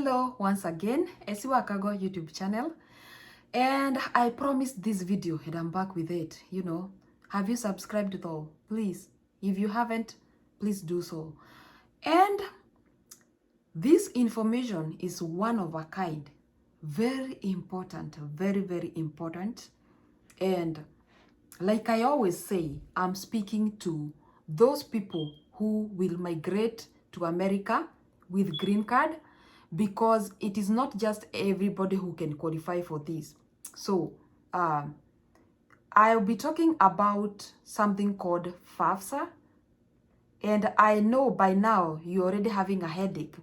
Hello once again, Esiwakago YouTube channel, and I promised this video and I'm back with it. Have you subscribed though? Please, if you haven't, please do so. And this information is one of a kind, very important, very, very important. And like I always say, I'm speaking to those people who will migrate to America with green card, because it is not just everybody who can qualify for this. So I'll be talking about something called Fafsa, and I know by now you're already having a headache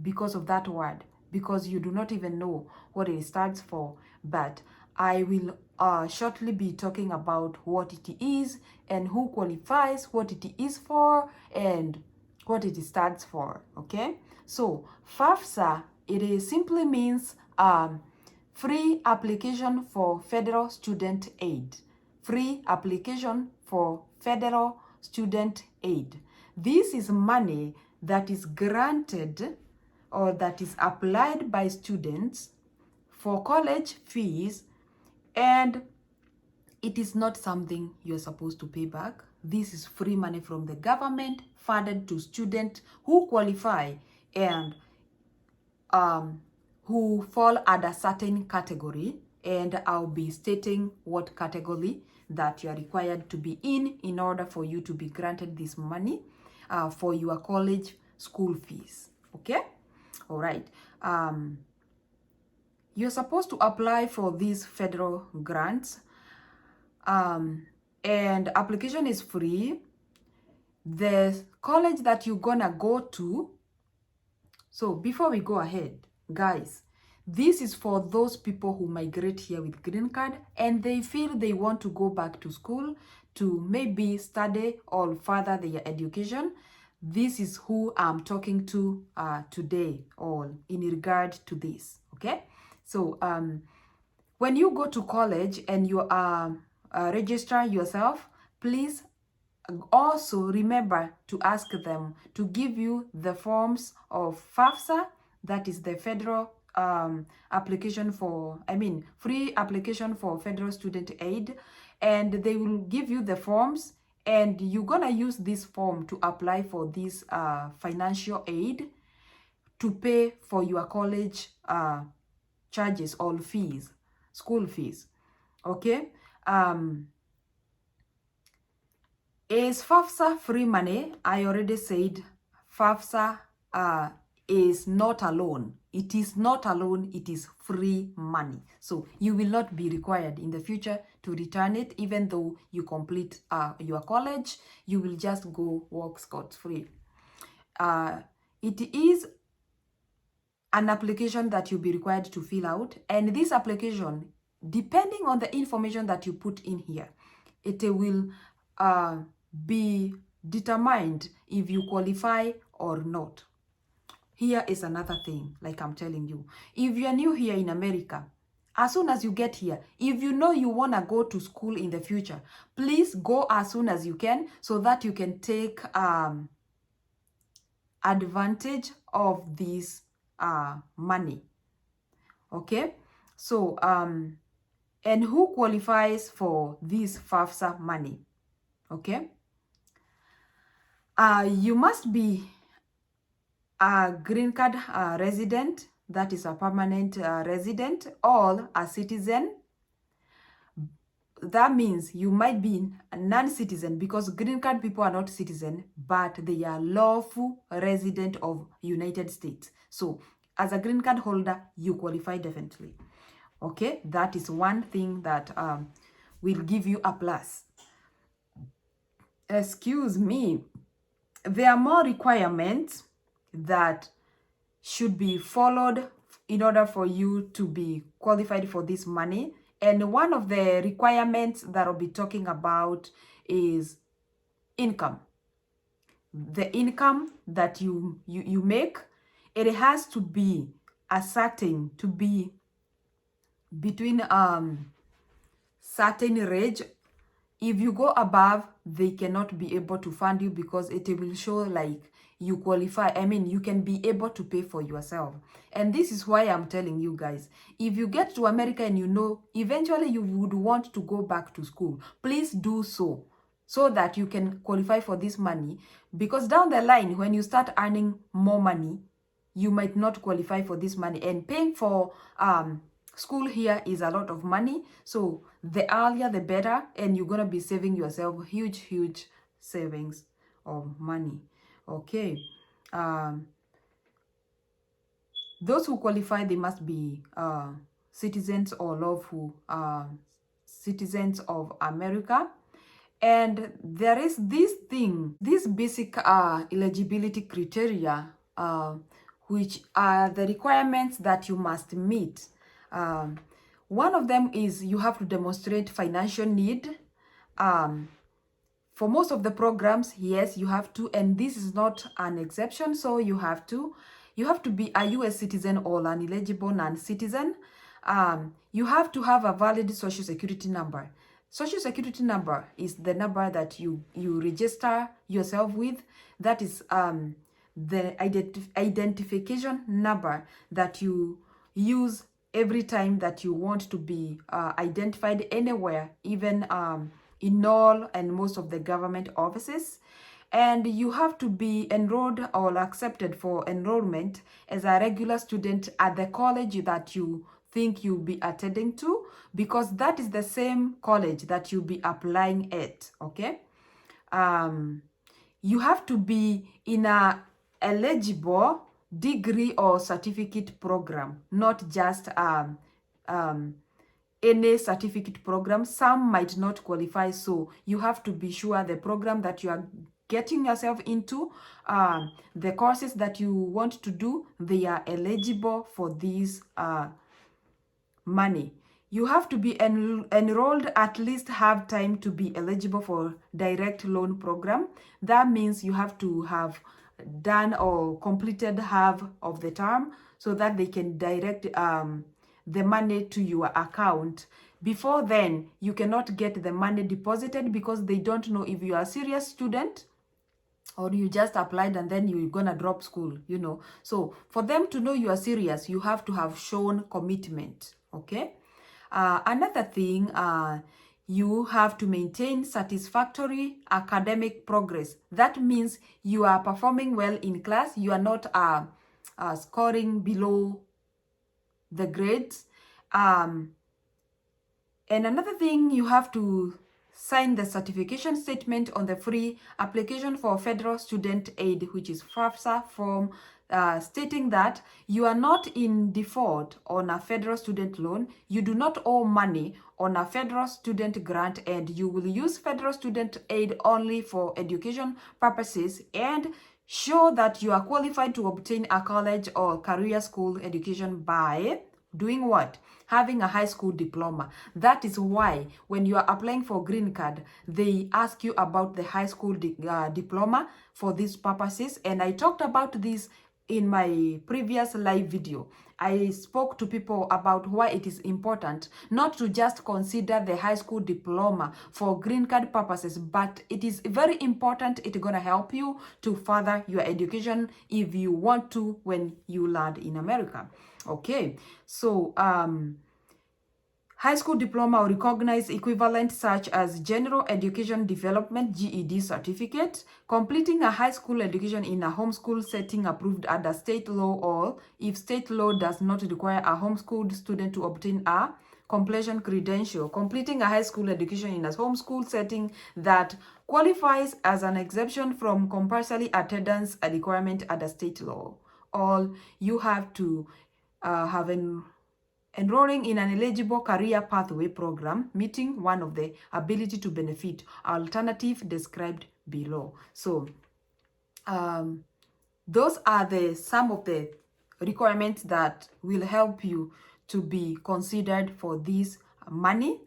because of that word, because you do not even know what it stands for. But I will shortly be talking about what it is and who qualifies, what it is for, and what it stands for. Okay, so FAFSA, simply means free application for federal student aid. Free application for federal student aid. This is money that is granted or that is applied by students for college fees, and it is not something you're supposed to pay back. This is free money from the government funded to students who qualify and who fall under certain category, and I'll be stating what category that you are required to be in order for you to be granted this money for your college school fees. Okay, all right. You're supposed to apply for these federal grants, and application is free. The college that you're gonna go to. So before we go ahead, guys, this is for those people who migrate here with green card and they feel they want to go back to school to maybe study or further their education. This is who I'm talking to today, or in regard to this. Okay, so when you go to college and you register yourself, please also remember to ask them to give you the forms of FAFSA, that is the federal application for, free application for federal student aid, and they will give you the forms, and you're gonna use this form to apply for this financial aid to pay for your college charges or fees, school fees. Okay, is FAFSA free money? I already said FAFSA is not a loan. It is not a loan, it is free money. So you will not be required in the future to return it, even though you complete your college. You will just go work scot-free. It is an application that you'll be required to fill out, and this application, depending on the information that you put in here, it will be determined if you qualify or not. Here is another thing, like I'm telling you, if you are new here in America, as soon as you get here, if you know you want to go to school in the future, please go as soon as you can, so that you can take advantage of this money. Okay, so and who qualifies for this FAFSA money? Okay, you must be a green card resident, that is a permanent resident, or a citizen. That means you might be a non-citizen, because green card people are not citizen, but they are lawful resident of United States. So as a green card holder, you qualify definitely. Okay, that is one thing that will give you a plus. Excuse me. There are more requirements that should be followed in order for you to be qualified for this money. And one of the requirements that I'll be talking about is income. The income that you make, it has to be to be between certain range. If you go above, they cannot be able to fund you because it will show like you qualify. I mean, you can be able to pay for yourself. And this is why I'm telling you guys, if you get to America and you know eventually you would want to go back to school, please do so that you can qualify for this money, because down the line when you start earning more money, you might not qualify for this money. And paying for school here is a lot of money, so the earlier the better, and you're gonna be saving yourself huge savings of money. Okay, those who qualify, they must be citizens or lawful citizens of America. And there is this thing, this basic eligibility criteria, which are the requirements that you must meet. One of them is you have to demonstrate financial need. For most of the programs, yes, you have to, and this is not an exception, so you have to be a US citizen or an eligible non-citizen. You have to have a valid social security number. Social security number is the number that you register yourself with. That is the identification number that you use every time that you want to be identified anywhere, even in all and most of the government offices. And you have to be enrolled or accepted for enrollment as a regular student at the college that you think you'll be attending to, because that is the same college that you'll be applying at. Okay, you have to be in a eligible degree or certificate program, not just any certificate program. Some might not qualify, so you have to be sure the program that you are getting yourself into, the courses that you want to do, they are eligible for this money. You have to be enrolled, at least have time to be eligible for direct loan program. That means you have to have done or completed half of the term so that they can direct the money to your account. Before then, you cannot get the money deposited because they don't know if you are a serious student or you just applied and then you're gonna drop school, you know. So for them to know you are serious, you have to have shown commitment. Okay. Another thing, you have to maintain satisfactory academic progress. That means you are performing well in class. You are not scoring below the grades. And another thing, you have to sign the certification statement on the free application for federal student aid, which is Fafsa form, stating that you are not in default on a federal student loan, you do not owe money on a federal student grant, and you will use federal student aid only for education purposes, and show that you are qualified to obtain a college or career school education by doing what? Having a high school diploma. That is why when you are applying for green card, they ask you about the high school diploma for these purposes. And I talked about this in my previous live video. I spoke to people about why it is important not to just consider the high school diploma for green card purposes, but it is very important. It's gonna help you to further your education if you want to when you land in America. Okay, so high school diploma or recognized equivalent such as General Education Development GED certificate, completing a high school education in a homeschool setting approved under state law, or if state law does not require a homeschooled student to obtain a completion credential, completing a high school education in a homeschool setting that qualifies as an exemption from compulsory attendance, a requirement under state law. All you have to have enrolling in an eligible career pathway program, meeting one of the ability to benefit alternative described below. So those are some of the requirements that will help you to be considered for this money.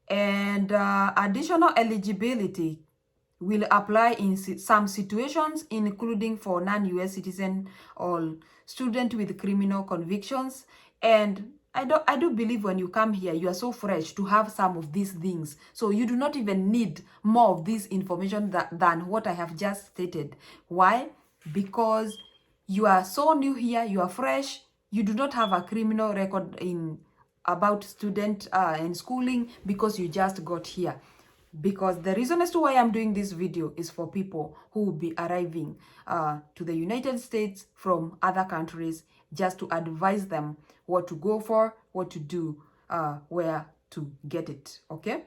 And additional eligibility will apply in some situations, including for non-US citizen or student with criminal convictions. And I do believe when you come here, you are so fresh to have some of these things. So you do not even need more of this information than what I have just stated. Why? Because you are so new here, you are fresh, you do not have a criminal record in about student and schooling because you just got here. Because the reason as to why I'm doing this video is for people who will be arriving to the United States from other countries, just to advise them what to go for, what to do, where to get it, okay?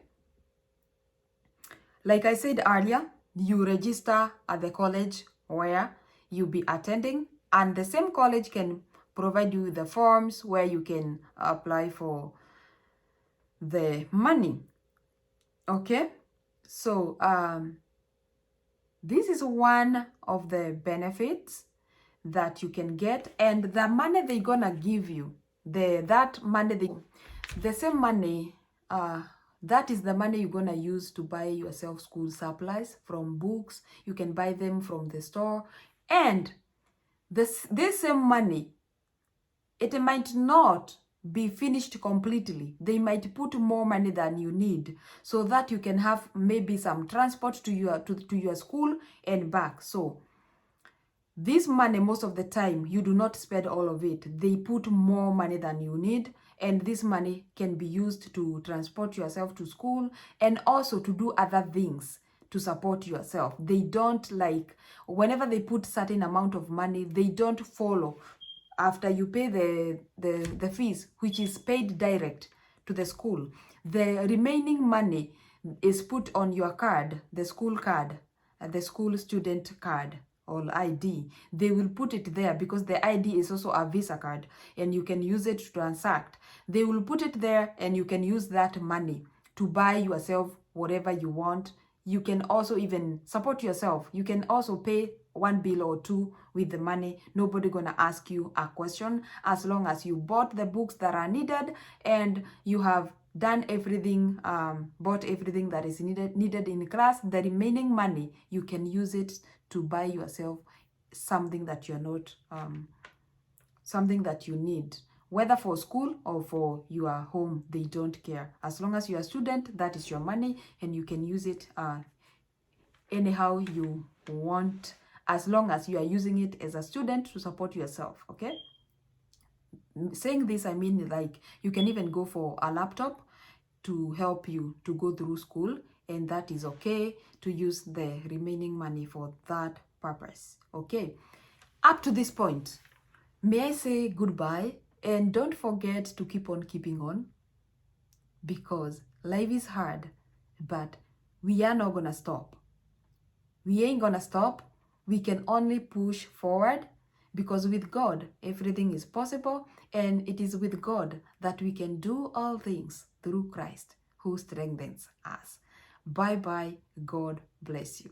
Like I said earlier, you register at the college where you'll be attending, and the same college can provide you with the forms where you can apply for the money, okay? So this is one of the benefits that you can get, and the money they're gonna give you, the same money, that is the money you're gonna use to buy yourself school supplies, from books. You can buy them from the store, and this same money, it might not be finished completely. They might put more money than you need so that you can have maybe some transport to your school and back. So this money, most of the time, you do not spend all of it. They put more money than you need, and this money can be used to transport yourself to school and also to do other things to support yourself. They don't, like, whenever they put certain amount of money, they don't follow after you pay the fees, which is paid direct to the school. The remaining money is put on your card, the school card, the school student card or ID. They will put it there because the ID is also a Visa card and you can use it to transact. They will put it there and you can use that money to buy yourself whatever you want. You can also even support yourself. You can also pay one bill or two with the money. Nobody gonna ask you a question as long as you bought the books that are needed and you have done everything, bought everything that is needed in class. The remaining money, you can use it to buy yourself something that you're not, something that you need, whether for school or for your home. They don't care. As long as you're a student, that is your money and you can use it anyhow you want, as long as you are using it as a student to support yourself, okay? Saying this, I mean, like, you can even go for a laptop to help you to go through school, and that is okay to use the remaining money for that purpose, okay? Up to this point, may I say goodbye, and don't forget to keep on keeping on, because life is hard, but we are not gonna stop. We ain't gonna stop. We can only push forward, because with God, everything is possible, and it is with God that we can do all things through Christ who strengthens us. Bye-bye. God bless you.